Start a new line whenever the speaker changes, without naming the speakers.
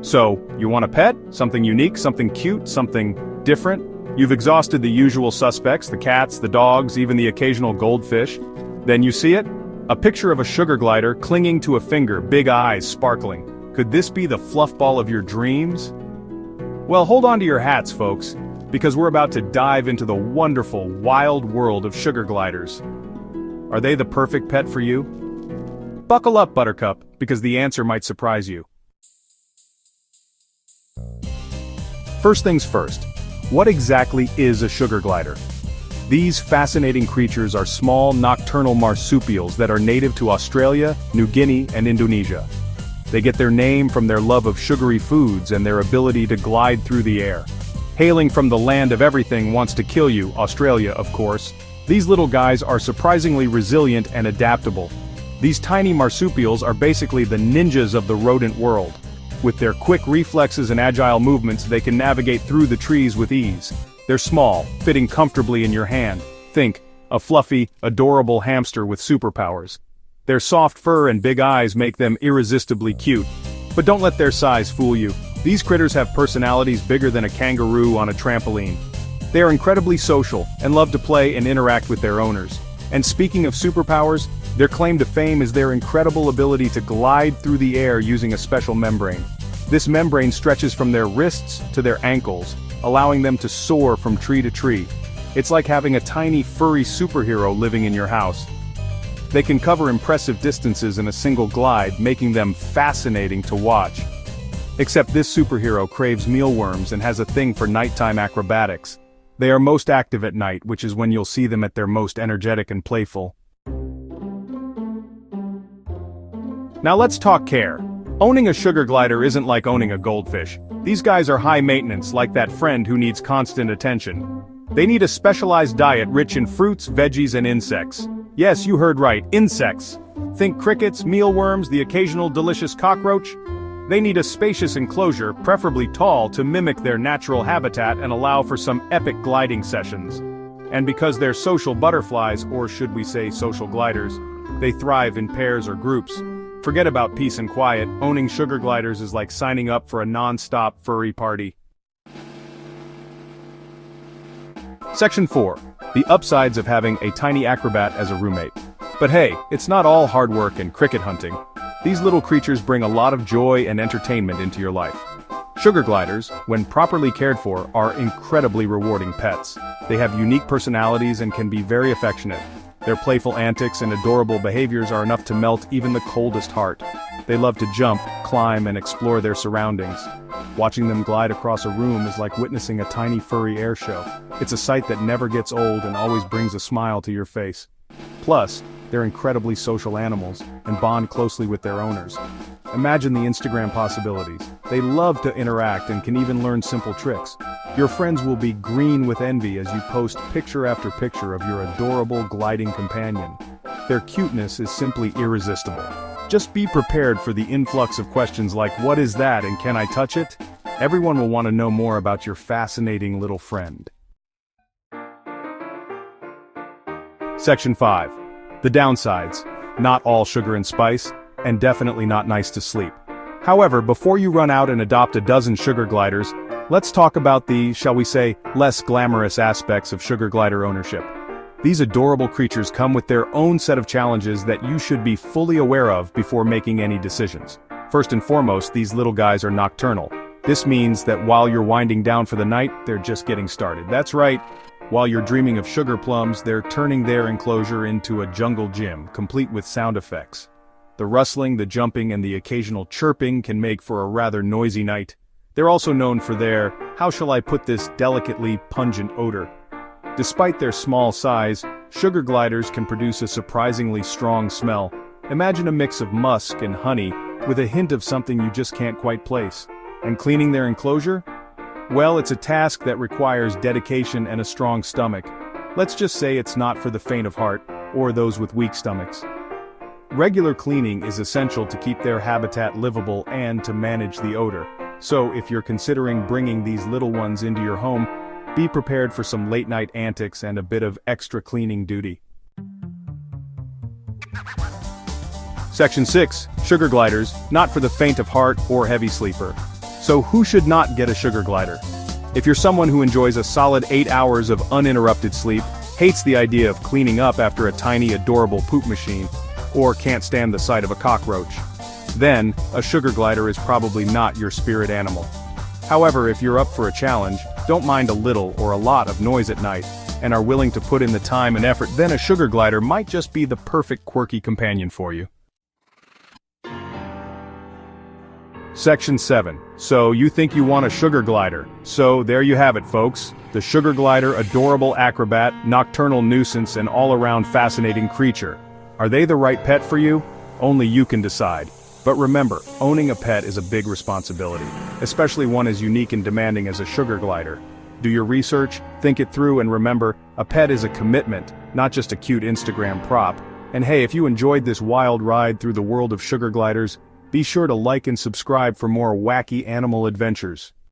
So, you want a pet? Something unique, something cute, something different? You've exhausted the usual suspects, the cats, the dogs, even the occasional goldfish. Then you see it? A picture of a sugar glider clinging to a finger, big eyes sparkling. Could this be the fluff ball of your dreams? Well, hold on to your hats, folks, because we're about to dive into the wonderful, wild world of sugar gliders. Are they the perfect pet for you? Buckle up, Buttercup, because the answer might surprise you. First things first, what exactly is a sugar glider? These fascinating creatures are small nocturnal marsupials that are native to Australia, New Guinea, and Indonesia. They get their name from their love of sugary foods and their ability to glide through the air. Hailing from the land of everything wants to kill you, Australia, of course, these little guys are surprisingly resilient and adaptable. These tiny marsupials are basically the ninjas of the rodent world. With their quick reflexes and agile movements, they can navigate through the trees with ease. They're small, fitting comfortably in your hand. Think, a fluffy, adorable hamster with superpowers. Their soft fur and big eyes make them irresistibly cute. But don't let their size fool you. These critters have personalities bigger than a kangaroo on a trampoline. They are incredibly social, and love to play and interact with their owners. And speaking of superpowers, their claim to fame is their incredible ability to glide through the air using a special membrane. This membrane stretches from their wrists to their ankles, allowing them to soar from tree to tree. It's like having a tiny furry superhero living in your house. They can cover impressive distances in a single glide, making them fascinating to watch. Except this superhero craves mealworms and has a thing for nighttime acrobatics. They are most active at night, which is when you'll see them at their most energetic and playful. Now let's talk care. Owning a sugar glider isn't like owning a goldfish. These guys are high maintenance, like that friend who needs constant attention. They need a specialized diet rich in fruits, veggies, and insects. Yes, you heard right, insects. Think crickets, mealworms, the occasional delicious cockroach. They need a spacious enclosure, preferably tall, to mimic their natural habitat and allow for some epic gliding sessions. And because they're social butterflies, or should we say social gliders, they thrive in pairs or groups. Forget about peace and quiet, owning sugar gliders is like signing up for a non-stop furry party. Section 4. The upsides of having a tiny acrobat as a roommate. But hey, it's not all hard work and cricket hunting. These little creatures bring a lot of joy and entertainment into your life. Sugar gliders, when properly cared for, are incredibly rewarding pets. They have unique personalities and can be very affectionate. Their playful antics and adorable behaviors are enough to melt even the coldest heart. They love to jump, climb, and explore their surroundings. Watching them glide across a room is like witnessing a tiny furry air show. It's a sight that never gets old and always brings a smile to your face. Plus, they're incredibly social animals and bond closely with their owners. Imagine the Instagram possibilities. They love to interact and can even learn simple tricks. Your friends will be green with envy as you post picture after picture of your adorable gliding companion. Their cuteness is simply irresistible. Just be prepared for the influx of questions like, what is that and can I touch it? Everyone will want to know more about your fascinating little friend. Section 5. The downsides. Not all sugar and spice, and definitely not nice to sleep. However, before you run out and adopt a dozen sugar gliders, let's talk about the, shall we say, less glamorous aspects of sugar glider ownership. These adorable creatures come with their own set of challenges that you should be fully aware of before making any decisions. First and foremost, these little guys are nocturnal. This means that while you're winding down for the night, they're just getting started. That's right. While you're dreaming of sugar plums, they're turning their enclosure into a jungle gym, complete with sound effects. The rustling, the jumping, and the occasional chirping can make for a rather noisy night. They're also known for their, how shall I put this, delicately pungent odor. Despite their small size, sugar gliders can produce a surprisingly strong smell. Imagine a mix of musk and honey, with a hint of something you just can't quite place. And cleaning their enclosure? Well, it's a task that requires dedication and a strong stomach. Let's just say it's not for the faint of heart, or those with weak stomachs. Regular cleaning is essential to keep their habitat livable and to manage the odor. So, if you're considering bringing these little ones into your home, be prepared for some late-night antics and a bit of extra cleaning duty. Section 6. Sugar gliders, not for the faint of heart or heavy sleeper. So who should not get a sugar glider? If you're someone who enjoys a solid 8 hours of uninterrupted sleep, hates the idea of cleaning up after a tiny adorable poop machine, or can't stand the sight of a cockroach, then a sugar glider is probably not your spirit animal. However, if you're up for a challenge, don't mind a little or a lot of noise at night, and are willing to put in the time and effort, then a sugar glider might just be the perfect quirky companion for you. Section 7. So you think you want a sugar glider. So there you have it, folks. The sugar glider, adorable acrobat, nocturnal nuisance, and all-around fascinating creature. Are they the right pet for you? Only you can decide. But remember, owning a pet is a big responsibility, especially one as unique and demanding as a sugar glider. Do your research, think it through, and remember, a pet is a commitment, not just a cute Instagram prop. And hey, if you enjoyed this wild ride through the world of sugar gliders, be sure to like and subscribe for more wacky animal adventures.